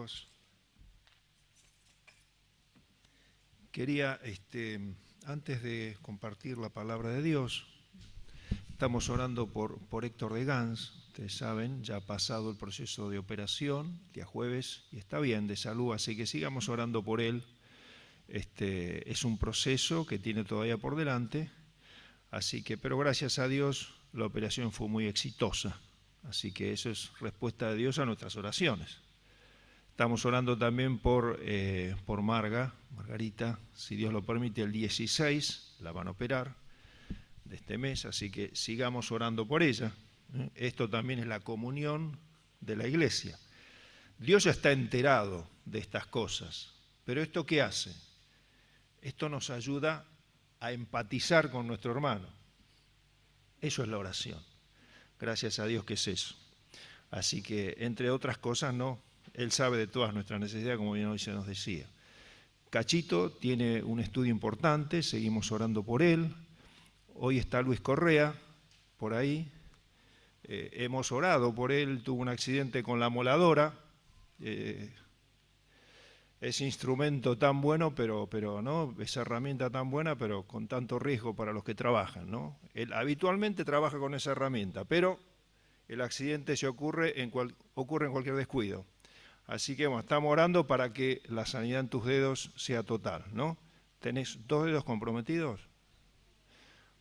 chicos. Quería, antes de compartir la palabra de Dios, estamos orando por Héctor de Gans. Ustedes saben, ya ha pasado el proceso de operación, día jueves, y está bien, de salud, así que sigamos orando por él. Es un proceso que tiene todavía por delante, así que, pero gracias a Dios, la operación fue muy exitosa. Así que eso es respuesta de Dios a nuestras oraciones. Estamos orando también por Margarita, si Dios lo permite, el 16 la van a operar de este mes, así que sigamos orando por ella. Esto también es la comunión de la iglesia. Dios ya está enterado de estas cosas, pero ¿esto qué hace? Esto nos ayuda a empatizar con nuestro hermano. Eso es la oración. Gracias a Dios que es eso. Así que, entre otras cosas, no, Él sabe de todas nuestras necesidades, como bien hoy se nos decía. Cachito tiene un estudio importante, seguimos orando por él. Hoy está Luis Correa, por ahí. Hemos orado por él, tuvo un accidente con la moladora. Ese instrumento tan bueno, pero no, esa herramienta tan buena, pero con tanto riesgo para los que trabajan, ¿no? Él habitualmente trabaja con esa herramienta, pero el accidente se ocurre en cualquier descuido. Así que bueno, estamos orando para que la sanidad en tus dedos sea total, ¿no? ¿Tenés 2 dedos comprometidos?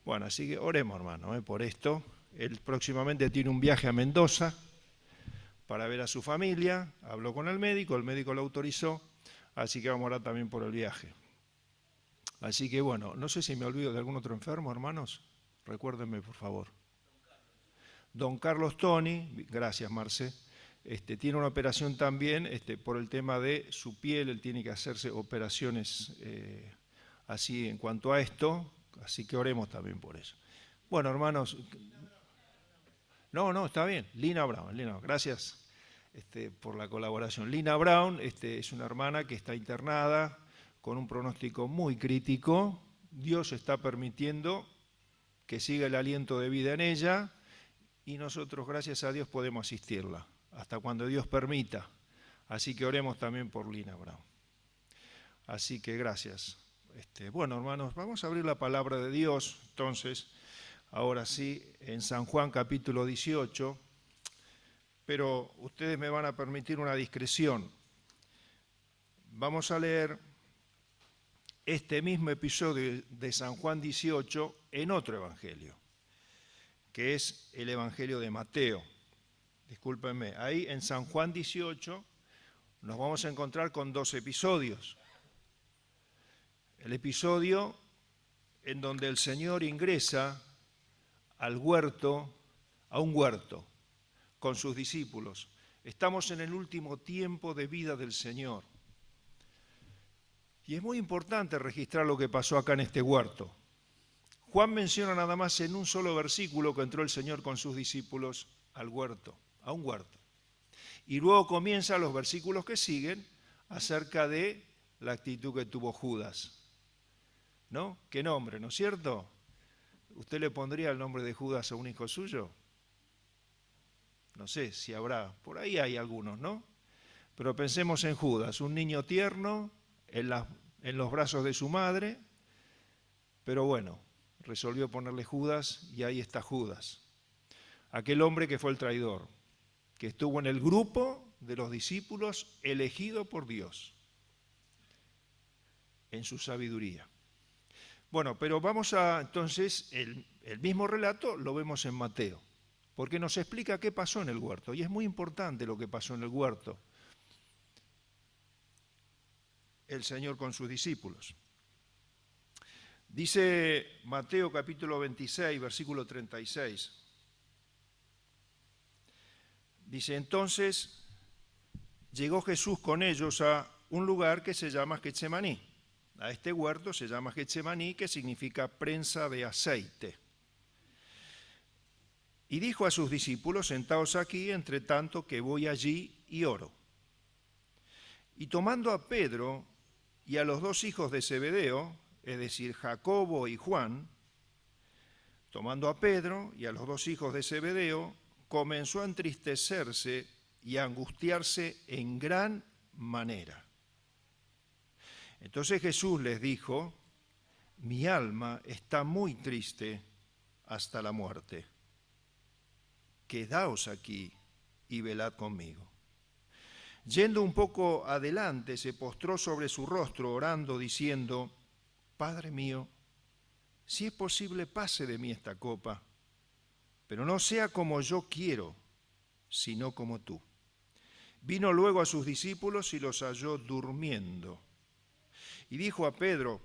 Bueno, así que oremos, hermano, por esto. Él próximamente tiene un viaje a Mendoza para ver a su familia, habló con el médico lo autorizó, así que vamos a orar también por el viaje. Así que bueno, no sé si me olvido de algún otro enfermo, hermanos, recuérdenme por favor. Don Carlos Toni, gracias Marce, tiene una operación también por el tema de su piel, él tiene que hacerse operaciones así en cuanto a esto, así que oremos también por eso. Bueno, hermanos, no, está bien, Lina Brown, gracias por la colaboración. Lina Brown es una hermana que está internada con un pronóstico muy crítico. Dios está permitiendo que siga el aliento de vida en ella y nosotros, gracias a Dios, podemos asistirla hasta cuando Dios permita. Así que oremos también por Lina Brown. Así que gracias. Bueno, hermanos, vamos a abrir la palabra de Dios, entonces, ahora sí, en San Juan capítulo 18, pero ustedes me van a permitir una discreción. Vamos a leer este mismo episodio de San Juan 18 en otro evangelio, que es el evangelio de Mateo. Discúlpenme, ahí en San Juan 18 nos vamos a encontrar con 2 episodios. El episodio en donde el Señor ingresa al huerto, a un huerto, con sus discípulos. Estamos en el último tiempo de vida del Señor. Y es muy importante registrar lo que pasó acá en este huerto. Juan menciona nada más en un solo versículo que entró el Señor con sus discípulos al huerto, a un huerto. Y luego comienzan los versículos que siguen acerca de la actitud que tuvo Judas. ¿No? ¿Qué nombre, no es cierto? ¿Usted le pondría el nombre de Judas a un hijo suyo? No sé si habrá, por ahí hay algunos, ¿no? Pero pensemos en Judas, un niño tierno en los brazos de su madre, pero bueno, resolvió ponerle Judas y ahí está Judas. Aquel hombre que fue el traidor, que estuvo en el grupo de los discípulos elegido por Dios, en su sabiduría. Bueno, pero vamos a, entonces, el mismo relato lo vemos en Mateo, porque nos explica qué pasó en el huerto, y es muy importante lo que pasó en el huerto, el Señor con sus discípulos. Dice Mateo capítulo 26, versículo 36. Dice, entonces llegó Jesús con ellos a un lugar que se llama Getsemaní. A este huerto se llama Getsemaní, que significa prensa de aceite. Y dijo a sus discípulos, sentaos aquí, entre tanto que voy allí y oro. Y tomando a Pedro y a los 2 hijos de Zebedeo, es decir, Jacobo y Juan, tomando a Pedro y a los 2 hijos de Zebedeo, comenzó a entristecerse y a angustiarse en gran manera. Entonces Jesús les dijo: mi alma está muy triste hasta la muerte. Quedaos aquí y velad conmigo. Yendo un poco adelante, se postró sobre su rostro, orando, diciendo: Padre mío, si es posible, pase de mí esta copa, pero no sea como yo quiero, sino como tú. Vino luego a sus discípulos y los halló durmiendo. Y dijo a Pedro: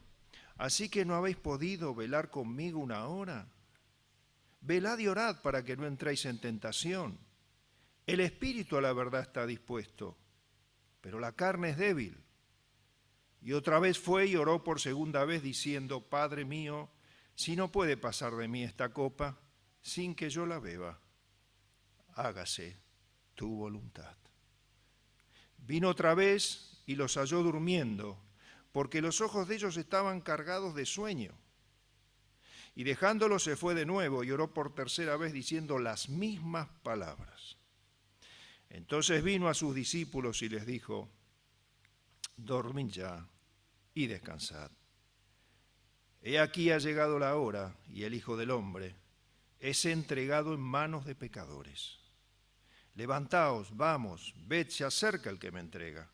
¿así que no habéis podido velar conmigo una hora? Velad y orad para que no entréis en tentación. El espíritu a la verdad está dispuesto, pero la carne es débil. Y otra vez fue y oró por segunda vez, diciendo: Padre mío, si no puede pasar de mí esta copa sin que yo la beba, hágase tu voluntad. Vino otra vez y los halló durmiendo, porque los ojos de ellos estaban cargados de sueño. Y dejándolos se fue de nuevo y oró por tercera vez, diciendo las mismas palabras. Entonces vino a sus discípulos y les dijo: dormid ya y descansad. He aquí ha llegado la hora, y el Hijo del Hombre es entregado en manos de pecadores. Levantaos, vamos, ved, se acerca el que me entrega.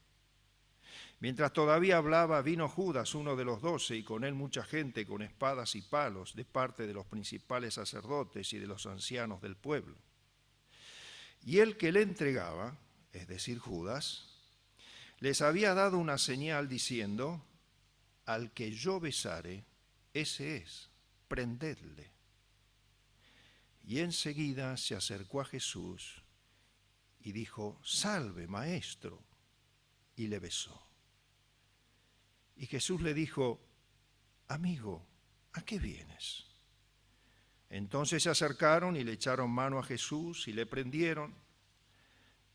Mientras todavía hablaba, vino Judas, uno de los 12, y con él mucha gente con espadas y palos, de parte de los principales sacerdotes y de los ancianos del pueblo. Y el que le entregaba, es decir, Judas, les había dado una señal diciendo: al que yo besare, ese es, prendedle. Y enseguida se acercó a Jesús y dijo: salve, maestro, y le besó. Y Jesús le dijo: amigo, ¿a qué vienes? Entonces se acercaron y le echaron mano a Jesús y le prendieron.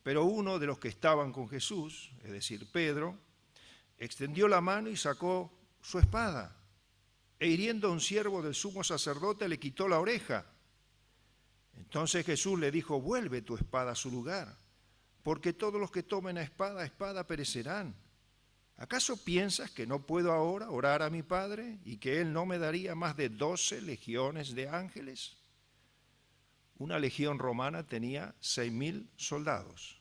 Pero uno de los que estaban con Jesús, es decir, Pedro, extendió la mano y sacó su espada, e hiriendo a un siervo del sumo sacerdote le quitó la oreja. Entonces Jesús le dijo: vuelve tu espada a su lugar, porque todos los que tomen a espada perecerán. ¿Acaso piensas que no puedo ahora orar a mi Padre y que Él no me daría más de 12 legiones de ángeles? Una legión romana tenía 6.000 soldados.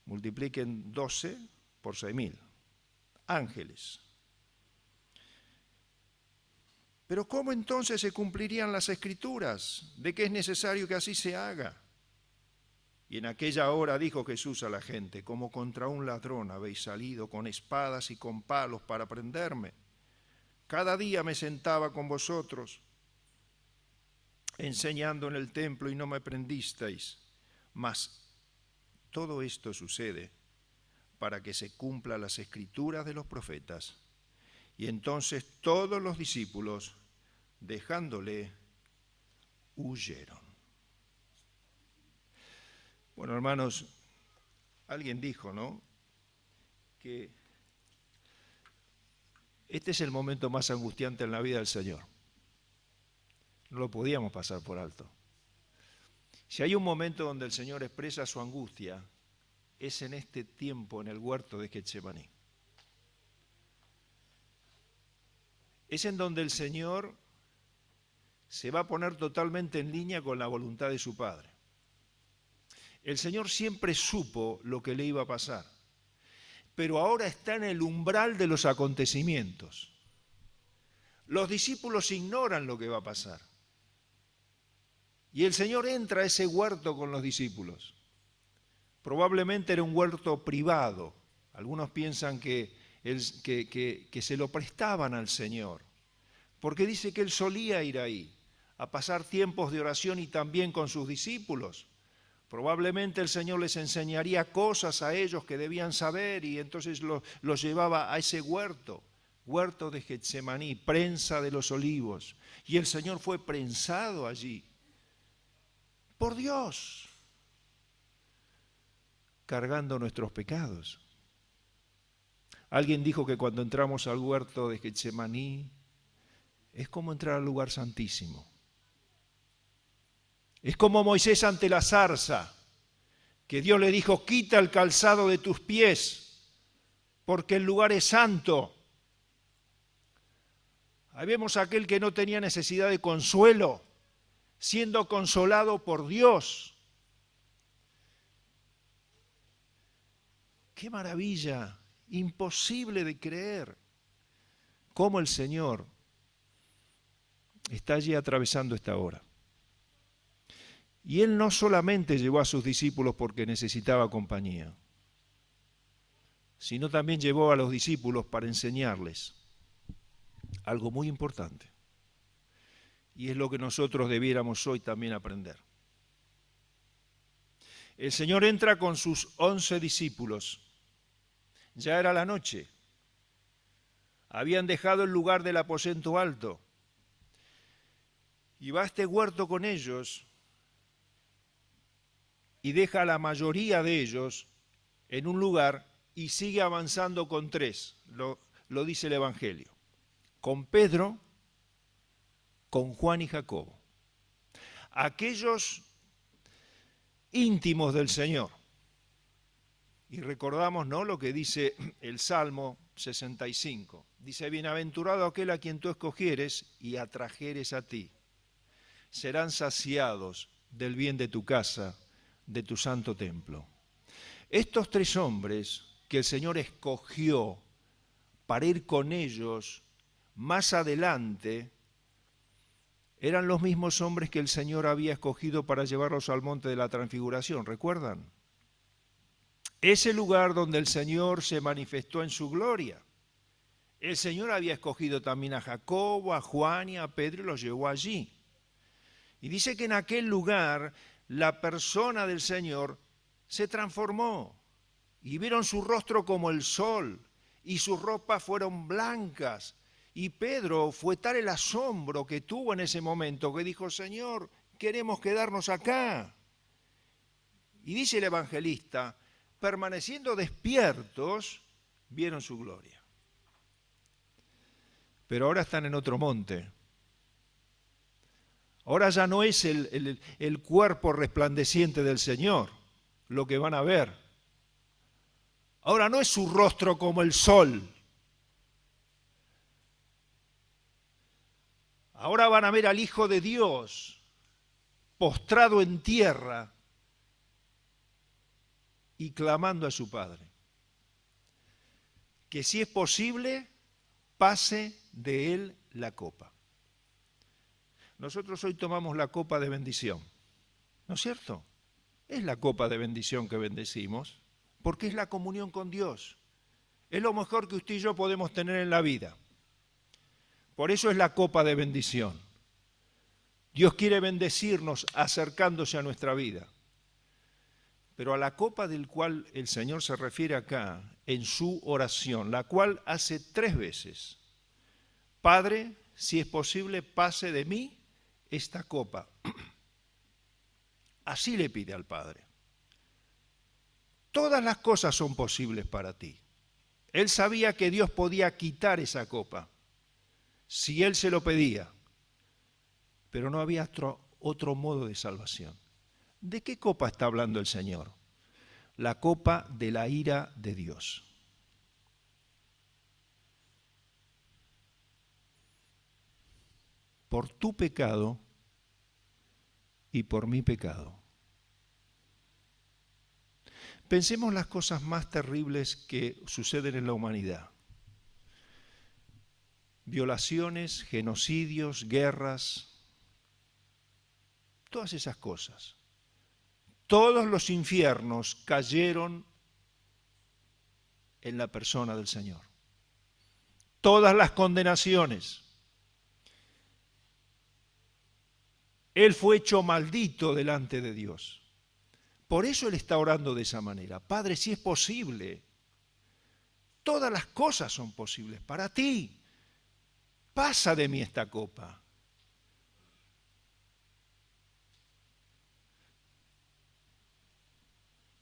Multipliquen 12 por 6.000 ángeles. Pero ¿cómo entonces se cumplirían las Escrituras de que es necesario que así se haga? Y en aquella hora dijo Jesús a la gente: como contra un ladrón habéis salido con espadas y con palos para prenderme. Cada día me sentaba con vosotros, enseñando en el templo, y no me prendisteis. Mas todo esto sucede para que se cumplan las Escrituras de los profetas. Y entonces todos los discípulos, dejándole, huyeron. Bueno, hermanos, alguien dijo, ¿no?, que este es el momento más angustiante en la vida del Señor. No lo podíamos pasar por alto. Si hay un momento donde el Señor expresa su angustia, es en este tiempo en el huerto de Getsemaní. Es en donde el Señor se va a poner totalmente en línea con la voluntad de su Padre. El Señor siempre supo lo que le iba a pasar, pero ahora está en el umbral de los acontecimientos. Los discípulos ignoran lo que va a pasar. Y el Señor entra a ese huerto con los discípulos. Probablemente era un huerto privado. Algunos piensan que se lo prestaban al Señor, porque dice que Él solía ir ahí a pasar tiempos de oración y también con sus discípulos. Probablemente el Señor les enseñaría cosas a ellos que debían saber y entonces los llevaba a ese huerto de Getsemaní, prensa de los olivos. Y el Señor fue prensado allí por Dios, cargando nuestros pecados. Alguien dijo que cuando entramos al huerto de Getsemaní es como entrar al lugar santísimo. Es como Moisés ante la zarza, que Dios le dijo: quita el calzado de tus pies, porque el lugar es santo. Ahí vemos a aquel que no tenía necesidad de consuelo, siendo consolado por Dios. ¡Qué maravilla! Imposible de creer cómo el Señor está allí atravesando esta hora. Y Él no solamente llevó a sus discípulos porque necesitaba compañía, sino también llevó a los discípulos para enseñarles algo muy importante. Y es lo que nosotros debiéramos hoy también aprender. El Señor entra con sus 11 discípulos. Ya era la noche. Habían dejado el lugar del aposento alto. Y va a este huerto con ellos y deja a la mayoría de ellos en un lugar y sigue avanzando con 3, lo dice el Evangelio. Con Pedro, con Juan y Jacobo. Aquellos íntimos del Señor. Y recordamos, ¿no?, lo que dice el Salmo 65. Dice, bienaventurado aquel a quien tú escogieres y atrajeres a ti. Serán saciados del bien de tu casa, de tu santo templo. Estos 3 hombres que el Señor escogió para ir con ellos más adelante, eran los mismos hombres que el Señor había escogido para llevarlos al monte de la transfiguración, ¿recuerdan? Ese lugar donde el Señor se manifestó en su gloria. El Señor había escogido también a Jacobo, a Juan y a Pedro y los llevó allí. Y dice que en aquel lugar la persona del Señor se transformó y vieron su rostro como el sol y sus ropas fueron blancas. Y Pedro fue tal el asombro que tuvo en ese momento que dijo, Señor, queremos quedarnos acá. Y dice el evangelista, permaneciendo despiertos, vieron su gloria. Pero ahora están en otro monte. Ahora ya no es el cuerpo resplandeciente del Señor lo que van a ver. Ahora no es su rostro como el sol. Ahora van a ver al Hijo de Dios postrado en tierra y clamando a su Padre. Que si es posible, pase de él la copa. Nosotros hoy tomamos la copa de bendición, ¿no es cierto? Es la copa de bendición que bendecimos, porque es la comunión con Dios. Es lo mejor que usted y yo podemos tener en la vida. Por eso es la copa de bendición. Dios quiere bendecirnos acercándose a nuestra vida. Pero a la copa del cual el Señor se refiere acá, en su oración, la cual hace 3 veces. Padre, si es posible, pase de mí esta copa. Así le pide al Padre. Todas las cosas son posibles para ti. Él sabía que Dios podía quitar esa copa, si Él se lo pedía, pero no había otro modo de salvación. ¿De qué copa está hablando el Señor? La copa de la ira de Dios. Por tu pecado y por mi pecado. Pensemos las cosas más terribles que suceden en la humanidad. Violaciones, genocidios, guerras, todas esas cosas. Todos los infiernos cayeron en la persona del Señor. Todas las condenaciones. Él fue hecho maldito delante de Dios. Por eso Él está orando de esa manera. Padre, si es posible, todas las cosas son posibles para ti. Pasa de mí esta copa.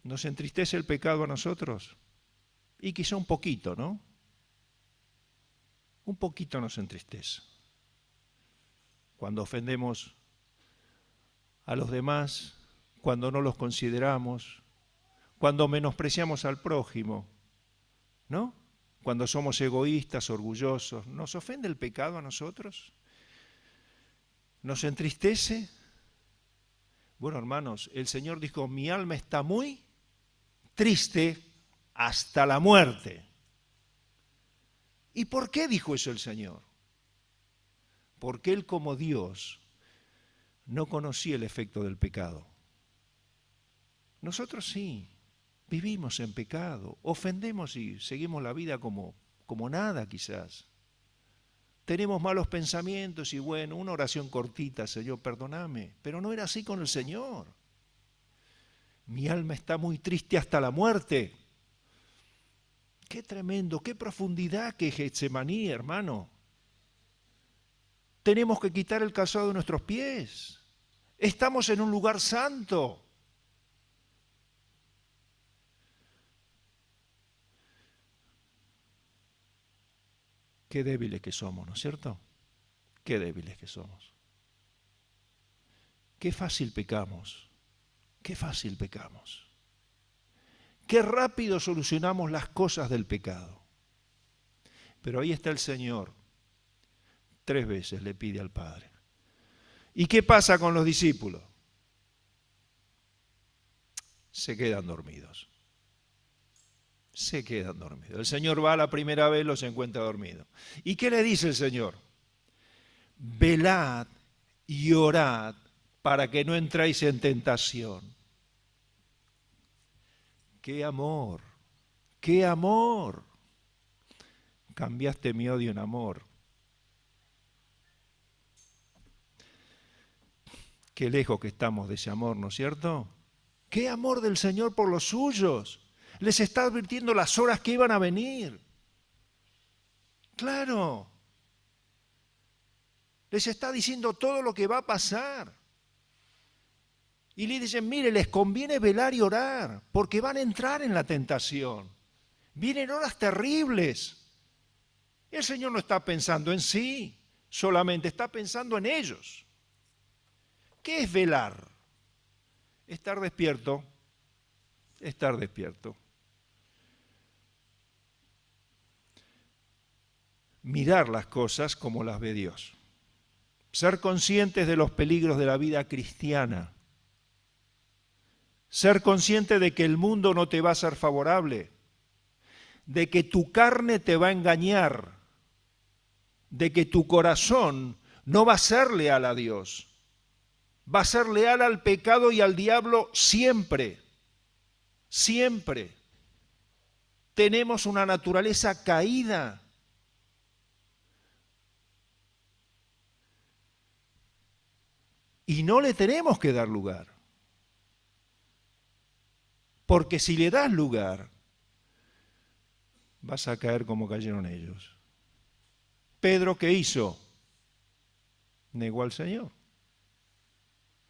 ¿Nos entristece el pecado a nosotros? Y quizá un poquito, ¿no? Un poquito nos entristece. Cuando ofendemos a los demás, cuando no los consideramos, cuando menospreciamos al prójimo, ¿no? cuando somos egoístas, orgullosos. ¿Nos ofende el pecado a nosotros? ¿Nos entristece? Bueno, hermanos, el Señor dijo, mi alma está muy triste hasta la muerte. ¿Y por qué dijo eso el Señor? Porque Él como Dios no conocía el efecto del pecado. Nosotros sí, vivimos en pecado, ofendemos y seguimos la vida como nada quizás. Tenemos malos pensamientos y bueno, una oración cortita, Señor, perdóname. Pero no era así con el Señor. Mi alma está muy triste hasta la muerte. Qué tremendo, qué profundidad que Getsemaní, hermano. Tenemos que quitar el calzado de nuestros pies. Estamos en un lugar santo. Qué débiles que somos, ¿no es cierto? Qué débiles que somos. Qué fácil pecamos. Qué fácil pecamos. Qué rápido solucionamos las cosas del pecado. Pero ahí está el Señor. 3 veces le pide al Padre. ¿Y qué pasa con los discípulos? Se quedan dormidos. Se quedan dormidos. El Señor va la primera vez, los encuentra dormidos. ¿Y qué le dice el Señor? Velad y orad para que no entréis en tentación. ¡Qué amor! ¡Qué amor! Cambiaste mi odio en amor. Qué lejos que estamos de ese amor, ¿no es cierto? ¡Qué amor del Señor por los suyos! Les está advirtiendo las horas que iban a venir. Claro. Les está diciendo todo lo que va a pasar. Y le dicen, mire, les conviene velar y orar, porque van a entrar en la tentación. Vienen horas terribles. El Señor no está pensando en sí, solamente está pensando en ellos. ¿Qué es velar? Estar despierto. Estar despierto. Mirar las cosas como las ve Dios. Ser conscientes de los peligros de la vida cristiana. Ser consciente de que el mundo no te va a ser favorable, de que tu carne te va a engañar, de que tu corazón no va a ser leal a Dios, va a ser leal al pecado y al diablo siempre, siempre. Tenemos una naturaleza caída. Y no le tenemos que dar lugar. Porque si le das lugar, vas a caer como cayeron ellos. Pedro, ¿qué hizo? Negó al Señor.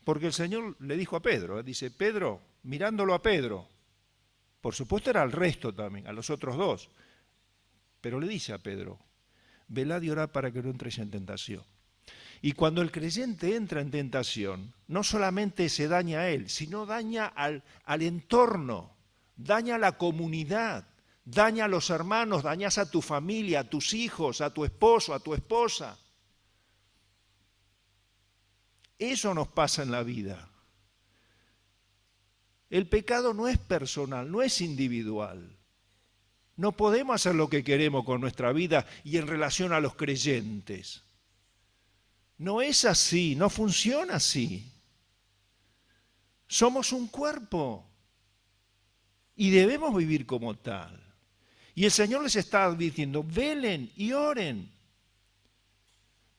Porque el Señor le dijo a Pedro, dice, Pedro, mirándolo a Pedro, por supuesto era al resto también, a los otros 2, pero le dice a Pedro, velad y orad para que no entréis en tentación. Y cuando el creyente entra en tentación, no solamente se daña a él, sino daña al entorno, daña a la comunidad, daña a los hermanos, dañas a tu familia, a tus hijos, a tu esposo, a tu esposa. Eso nos pasa en la vida. El pecado no es personal, no es individual. No podemos hacer lo que queremos con nuestra vida y en relación a los creyentes. No es así, no funciona así. Somos un cuerpo y debemos vivir como tal. Y el Señor les está advirtiendo, velen y oren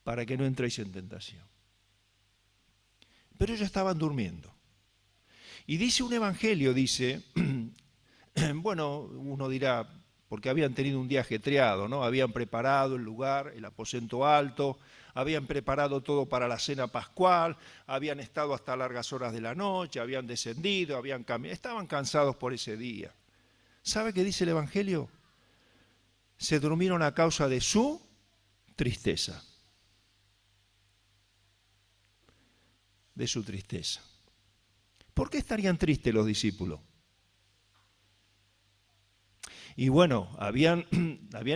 para que no entréis en tentación. Pero ellos estaban durmiendo. Y dice un evangelio, dice, bueno, uno dirá, porque habían tenido un día ajetreado, ¿no? Habían preparado el lugar, el aposento alto, habían preparado todo para la cena pascual, habían estado hasta largas horas de la noche, habían descendido, habían caminado, estaban cansados por ese día. ¿Sabe qué dice el evangelio? Se durmieron a causa de su tristeza. De su tristeza. ¿Por qué estarían tristes los discípulos? Y bueno, habían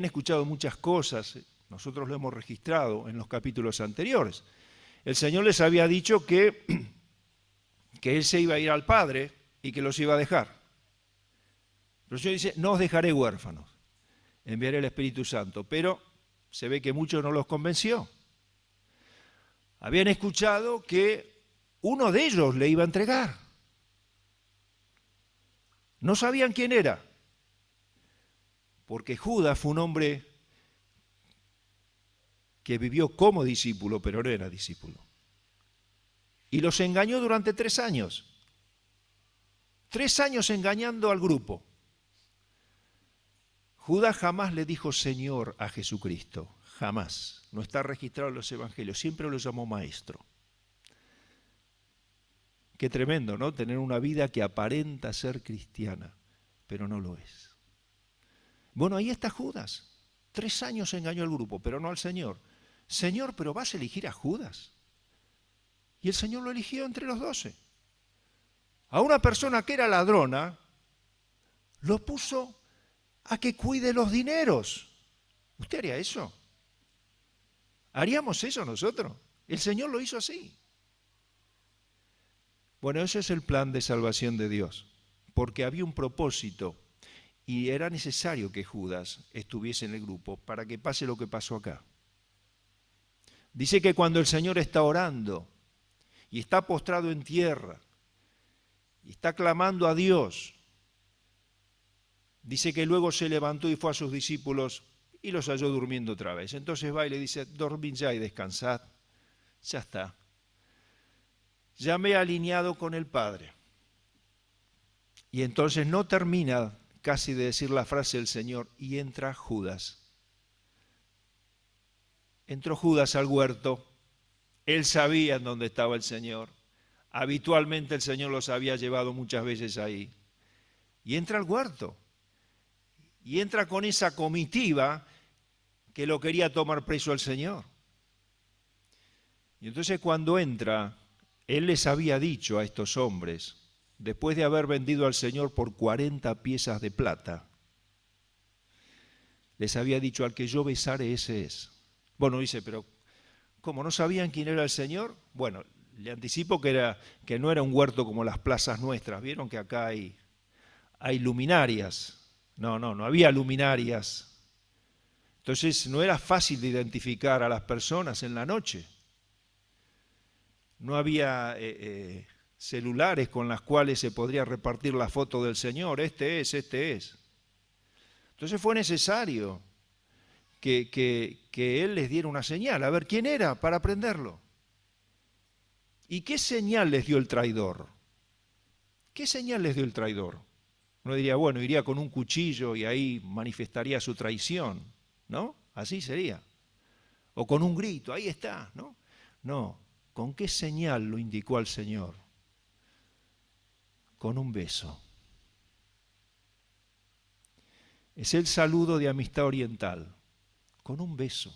escuchado muchas cosas, nosotros lo hemos registrado en los capítulos anteriores. El Señor les había dicho que Él se iba a ir al Padre y que los iba a dejar. Pero el Señor dice, no os dejaré huérfanos, enviaré el Espíritu Santo. Pero se ve que muchos no los convenció. Habían escuchado que uno de ellos le iba a entregar. No sabían quién era, porque Judas fue un hombre que vivió como discípulo, pero no era discípulo. Y los engañó durante 3 años. 3 años engañando al grupo. Judas jamás le dijo Señor a Jesucristo, jamás. No está registrado en los evangelios, siempre lo llamó maestro. Qué tremendo, ¿no? Tener una vida que aparenta ser cristiana, pero no lo es. Bueno, ahí está Judas. 3 años engañó al grupo, pero no al Señor. Señor, ¿pero vas a elegir a Judas? Y el Señor lo eligió entre los 12. A una persona que era ladrona, lo puso a que cuide los dineros. ¿Usted haría eso? ¿Haríamos eso nosotros? El Señor lo hizo así. Bueno, ese es el plan de salvación de Dios, porque había un propósito y era necesario que Judas estuviese en el grupo para que pase lo que pasó acá. Dice que cuando el Señor está orando y está postrado en tierra y está clamando a Dios, dice que luego se levantó y fue a sus discípulos y los halló durmiendo otra vez. Entonces va y le dice, dormid ya y descansad. Ya está. Ya me he alineado con el Padre. Y entonces no termina casi de decir la frase del Señor, y entra Judas. Entró Judas al huerto. Él sabía en dónde estaba el Señor. Habitualmente el Señor los había llevado muchas veces ahí. Y entra al huerto. Y entra con esa comitiva que lo quería tomar preso al Señor. Y entonces cuando entra, Él les había dicho a estos hombres, después de haber vendido al Señor por 40 piezas de plata, les había dicho, al que yo besare ese es. Bueno, dice, pero ¿cómo no sabían quién era el Señor? Bueno, le anticipo que no era un huerto como las plazas nuestras. Vieron que acá hay luminarias. No había luminarias. Entonces no era fácil de identificar a las personas en la noche. No había celulares con las cuales se podría repartir la foto del Señor. Este es. Entonces fue necesario que Él les diera una señal. A ver, ¿quién era? Para aprenderlo. ¿Y qué señal les dio el traidor? ¿Qué señal les dio el traidor? Uno diría, bueno, iría con un cuchillo y ahí manifestaría su traición, ¿no? Así sería. O con un grito, ahí está, ¿no? No, ¿con qué señal lo indicó al Señor? Con un beso. Es el saludo de amistad oriental, con un beso.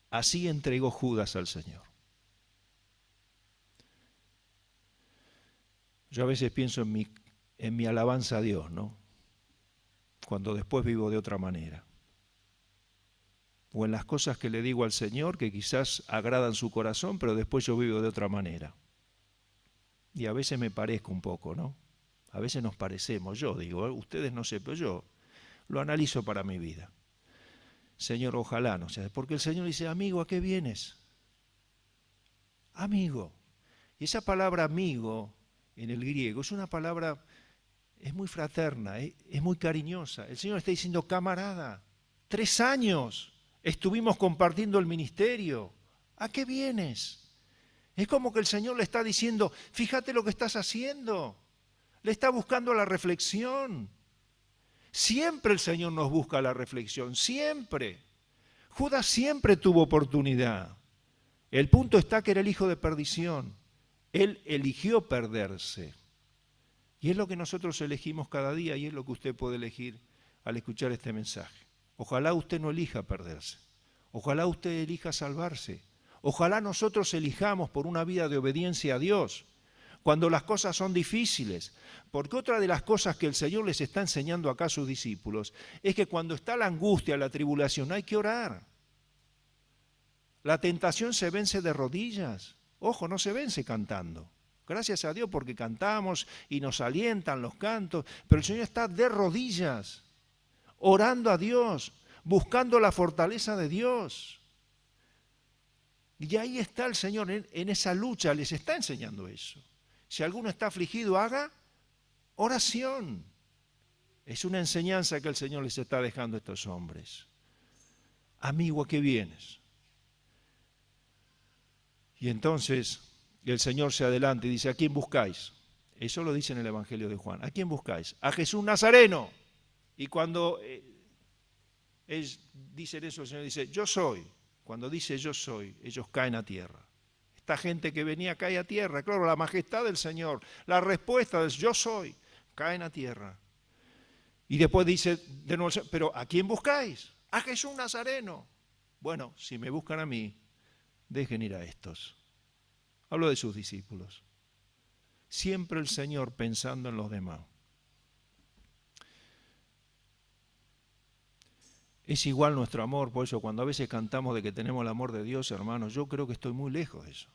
Así entregó Judas al Señor. Yo a veces pienso en mi alabanza a Dios, ¿no? Cuando después vivo de otra manera. O en las cosas que le digo al Señor que quizás agradan su corazón, pero después yo vivo de otra manera. Y a veces me parezco un poco, ¿no? A veces nos parecemos, yo digo, ustedes no sé, pero yo lo analizo para mi vida. Señor, ojalá no sea, porque el Señor dice, amigo, ¿a qué vienes? Amigo. Y esa palabra amigo en el griego es una palabra, es muy fraterna, es muy cariñosa. El Señor está diciendo, camarada, 3 años estuvimos compartiendo el ministerio. ¿A qué vienes? Es como que el Señor le está diciendo, fíjate lo que estás haciendo. Le está buscando la reflexión. Siempre el Señor nos busca la reflexión, siempre. Judas siempre tuvo oportunidad. El punto está que era el hijo de perdición. Él eligió perderse. Y es lo que nosotros elegimos cada día y es lo que usted puede elegir al escuchar este mensaje. Ojalá usted no elija perderse. Ojalá usted elija salvarse. Ojalá nosotros elijamos por una vida de obediencia a Dios, cuando las cosas son difíciles. Porque otra de las cosas que el Señor les está enseñando acá a sus discípulos es que cuando está la angustia, la tribulación, hay que orar. La tentación se vence de rodillas. Ojo, no se vence cantando. Gracias a Dios porque cantamos y nos alientan los cantos, pero el Señor está de rodillas, orando a Dios, buscando la fortaleza de Dios. Y ahí está el Señor, en esa lucha, les está enseñando eso. Si alguno está afligido, haga oración. Es una enseñanza que el Señor les está dejando a estos hombres. Amigo, ¿a qué vienes? Y entonces el Señor se adelanta y dice, ¿a quién buscáis? Eso lo dice en el Evangelio de Juan. ¿A quién buscáis? A Jesús Nazareno. Y cuando dicen eso, el Señor dice, yo soy. Cuando dice yo soy, ellos caen a tierra. Esta gente que venía cae a tierra. Claro, la majestad del Señor, la respuesta del yo soy, caen a tierra. Y después dice de nuevo, pero ¿a quién buscáis? A Jesús Nazareno. Bueno, si me buscan a mí, dejen ir a estos. Hablo de sus discípulos. Siempre el Señor pensando en los demás. Es igual nuestro amor, por eso cuando a veces cantamos de que tenemos el amor de Dios, hermanos, yo creo que estoy muy lejos de eso.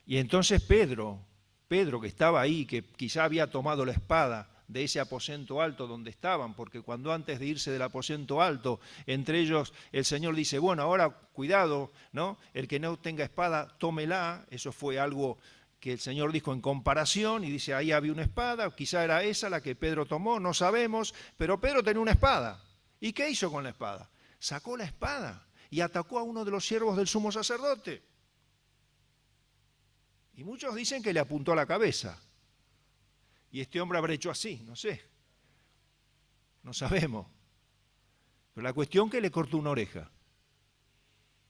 Y entonces Pedro que estaba ahí, que quizá había tomado la espada de ese aposento alto donde estaban, porque cuando antes de irse del aposento alto, entre ellos el Señor dice, bueno, ahora cuidado, ¿no? El que no tenga espada, tómela. Eso fue algo que el Señor dijo en comparación, y dice, ahí había una espada, quizá era esa la que Pedro tomó, no sabemos, pero Pedro tenía una espada. ¿Y qué hizo con la espada? Sacó la espada y atacó a uno de los siervos del sumo sacerdote. Y muchos dicen que le apuntó a la cabeza. Y este hombre habrá hecho así, no sé. No sabemos. Pero la cuestión es que le cortó una oreja.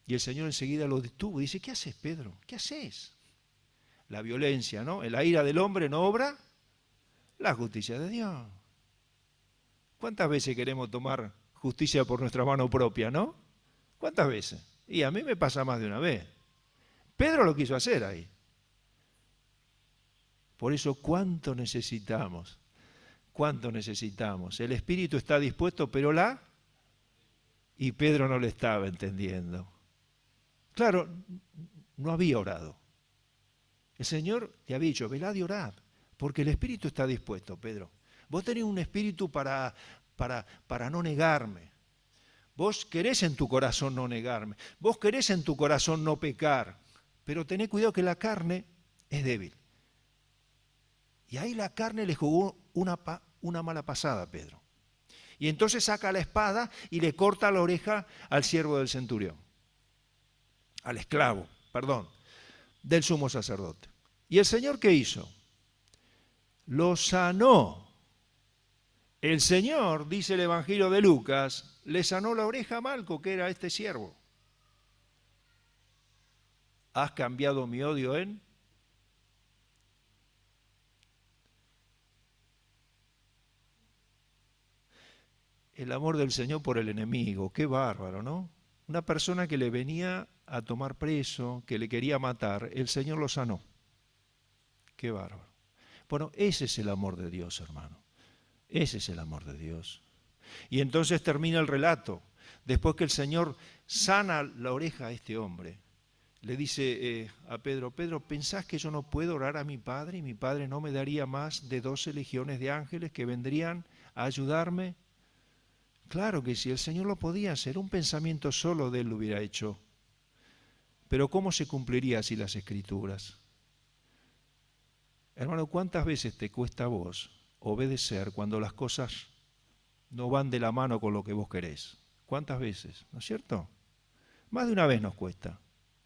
Y el Señor enseguida lo detuvo y dice, ¿qué haces, Pedro? ¿Qué haces? La violencia, ¿no? La ira del hombre no obra la justicia de Dios. ¿Cuántas veces queremos tomar justicia por nuestra mano propia, no? ¿Cuántas veces? Y a mí me pasa más de una vez. Pedro lo quiso hacer ahí. Por eso, ¿cuánto necesitamos? ¿Cuánto necesitamos? El espíritu está dispuesto, pero y Pedro no le estaba entendiendo. Claro, no había orado. El Señor le había dicho, velad y orad, porque el espíritu está dispuesto, Pedro. Vos tenés un espíritu para no negarme. Vos querés en tu corazón no negarme. Vos querés en tu corazón no pecar. Pero tenés cuidado que la carne es débil. Y ahí la carne le jugó una mala pasada a Pedro. Y entonces saca la espada y le corta la oreja al siervo del centurión. Al esclavo, del sumo sacerdote. ¿Y el Señor qué hizo? Lo sanó. El Señor, dice el Evangelio de Lucas, le sanó la oreja a Malco, que era este siervo. ¿Has cambiado mi odio en? El amor del Señor por el enemigo, qué bárbaro, ¿no? Una persona que le venía a tomar preso, que le quería matar, el Señor lo sanó. Qué bárbaro. Bueno, ese es el amor de Dios, hermano. Ese es el amor de Dios. Y entonces termina el relato. Después que el Señor sana la oreja a este hombre, le dice a Pedro, Pedro, ¿pensás que yo no puedo orar a mi Padre y mi Padre no me daría más de 12 legiones de ángeles que vendrían a ayudarme? Claro que sí, el Señor lo podía hacer, un pensamiento solo de él lo hubiera hecho. Pero ¿cómo se cumpliría así las Escrituras? Hermano, ¿cuántas veces te cuesta a vos obedecer cuando las cosas no van de la mano con lo que vos querés? ¿Cuántas veces? ¿No es cierto? Más de una vez nos cuesta.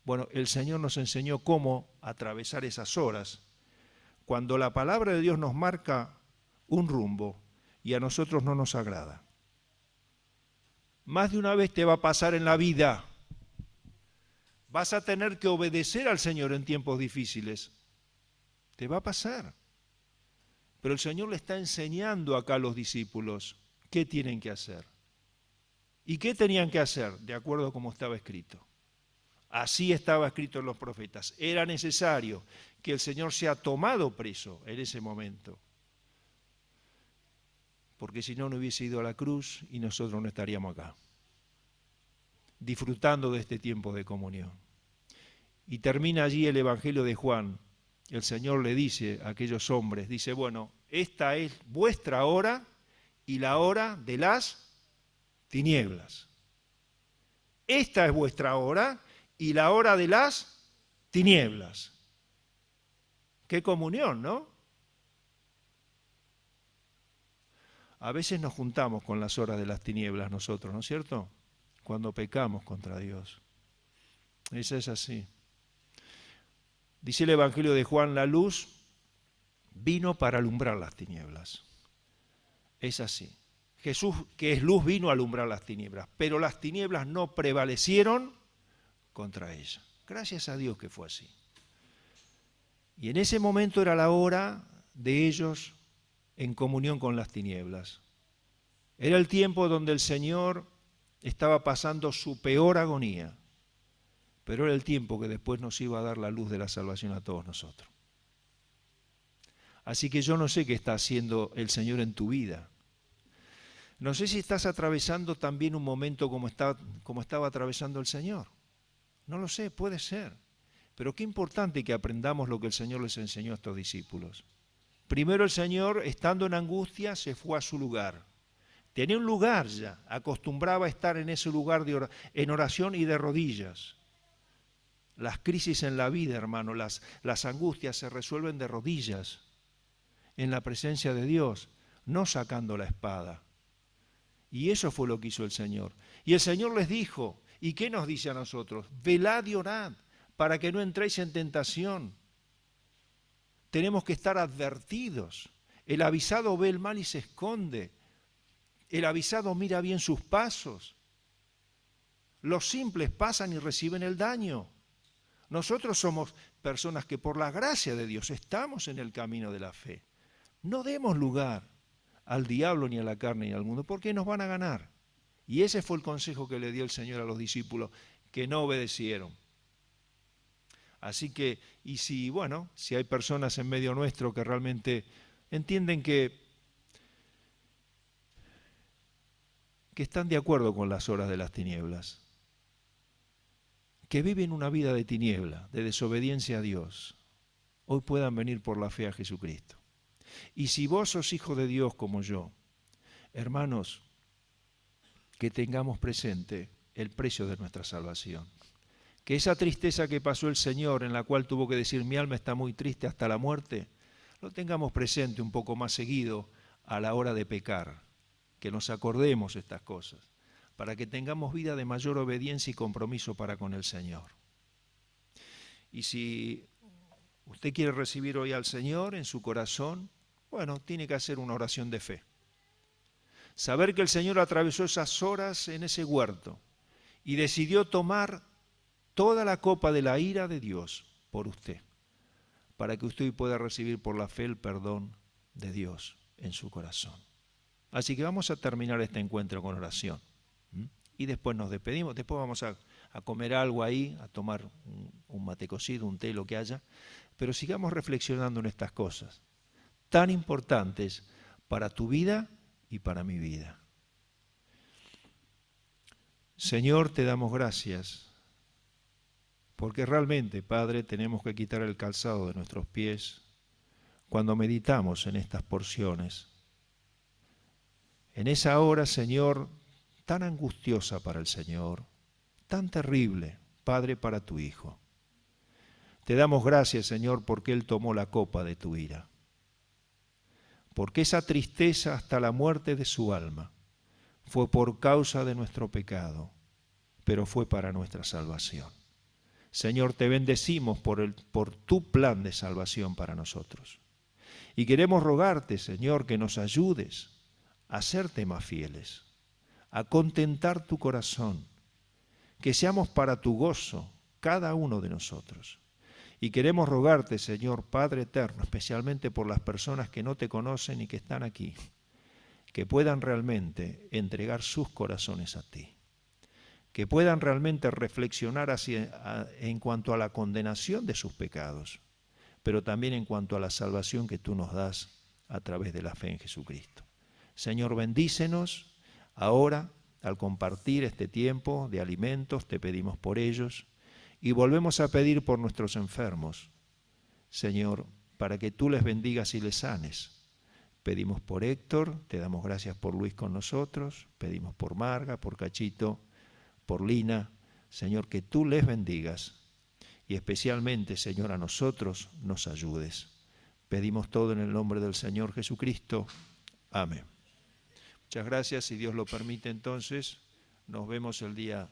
Bueno, el Señor nos enseñó cómo atravesar esas horas cuando la palabra de Dios nos marca un rumbo y a nosotros no nos agrada. Más de una vez te va a pasar en la vida. Vas a tener que obedecer al Señor en tiempos difíciles. Te va a pasar. Pero el Señor le está enseñando acá a los discípulos qué tienen que hacer. ¿Y qué tenían que hacer? De acuerdo a como estaba escrito. Así estaba escrito en los profetas. Era necesario que el Señor sea tomado preso en ese momento. Porque si no, no hubiese ido a la cruz y nosotros no estaríamos acá, disfrutando de este tiempo de comunión. Y termina allí el Evangelio de Juan. El Señor le dice a aquellos hombres, dice, bueno, esta es vuestra hora y la hora de las tinieblas. Esta es vuestra hora y la hora de las tinieblas. Qué comunión, ¿no? A veces nos juntamos con las horas de las tinieblas nosotros, ¿no es cierto? Cuando pecamos contra Dios. Eso es así. Dice el Evangelio de Juan, la luz vino para alumbrar las tinieblas. Es así. Jesús, que es luz, vino a alumbrar las tinieblas, pero las tinieblas no prevalecieron contra ella. Gracias a Dios que fue así. Y en ese momento era la hora de ellos en comunión con las tinieblas. Era el tiempo donde el Señor estaba pasando su peor agonía, pero era el tiempo que después nos iba a dar la luz de la salvación a todos nosotros. Así que yo no sé qué está haciendo el Señor en tu vida. No sé si estás atravesando también un momento como estaba atravesando el Señor. No lo sé, puede ser. Pero qué importante que aprendamos lo que el Señor les enseñó a estos discípulos. Primero el Señor, estando en angustia, se fue a su lugar. Tenía un lugar ya, acostumbraba a estar en ese lugar en oración y de rodillas. Las crisis en la vida, hermano, las angustias se resuelven de rodillas, en la presencia de Dios, no sacando la espada. Y eso fue lo que hizo el Señor. Y el Señor les dijo, ¿y qué nos dice a nosotros? Velad y orad para que no entréis en tentación. Tenemos que estar advertidos. El avisado ve el mal y se esconde. El avisado mira bien sus pasos. Los simples pasan y reciben el daño. Nosotros somos personas que por la gracia de Dios estamos en el camino de la fe. No demos lugar al diablo ni a la carne ni al mundo, porque nos van a ganar. Y ese fue el consejo que le dio el Señor a los discípulos que no obedecieron. Así que, y si hay personas en medio nuestro que realmente entienden que están de acuerdo con las horas de las tinieblas, que viven una vida de tiniebla, de desobediencia a Dios, hoy puedan venir por la fe a Jesucristo. Y si vos sos hijo de Dios como yo, hermanos, que tengamos presente el precio de nuestra salvación. Que esa tristeza que pasó el Señor, en la cual tuvo que decir, mi alma está muy triste hasta la muerte, lo tengamos presente un poco más seguido a la hora de pecar, que nos acordemos estas cosas, para que tengamos vida de mayor obediencia y compromiso para con el Señor. Y si usted quiere recibir hoy al Señor en su corazón, tiene que hacer una oración de fe. Saber que el Señor atravesó esas horas en ese huerto y decidió tomar toda la copa de la ira de Dios por usted, para que usted pueda recibir por la fe el perdón de Dios en su corazón. Así que vamos a terminar este encuentro con oración. Y después nos despedimos, después vamos a comer algo ahí, a tomar un mate cocido, un té, lo que haya, pero sigamos reflexionando en estas cosas tan importantes para tu vida y para mi vida. Señor, te damos gracias, porque realmente, Padre, tenemos que quitar el calzado de nuestros pies cuando meditamos en estas porciones. En esa hora, Señor, tan angustiosa para el Señor, tan terrible, Padre, para tu Hijo. Te damos gracias, Señor, porque Él tomó la copa de tu ira. Porque esa tristeza hasta la muerte de su alma fue por causa de nuestro pecado, pero fue para nuestra salvación. Señor, te bendecimos por tu plan de salvación para nosotros. Y queremos rogarte, Señor, que nos ayudes a serte más fieles, a contentar tu corazón, que seamos para tu gozo cada uno de nosotros. Y queremos rogarte, Señor Padre eterno, especialmente por las personas que no te conocen y que están aquí, que puedan realmente entregar sus corazones a ti. que puedan realmente reflexionar en cuanto a la condenación de sus pecados, pero también en cuanto a la salvación que tú nos das a través de la fe en Jesucristo. Señor, bendícenos ahora al compartir este tiempo de alimentos, te pedimos por ellos y volvemos a pedir por nuestros enfermos, Señor, para que tú les bendigas y les sanes. Pedimos por Héctor, te damos gracias por Luis con nosotros, pedimos por Marga, por Cachito, por Lina, Señor, que tú les bendigas y especialmente, Señor, a nosotros nos ayudes. Pedimos todo en el nombre del Señor Jesucristo. Amén. Muchas gracias, si Dios lo permite entonces, nos vemos el día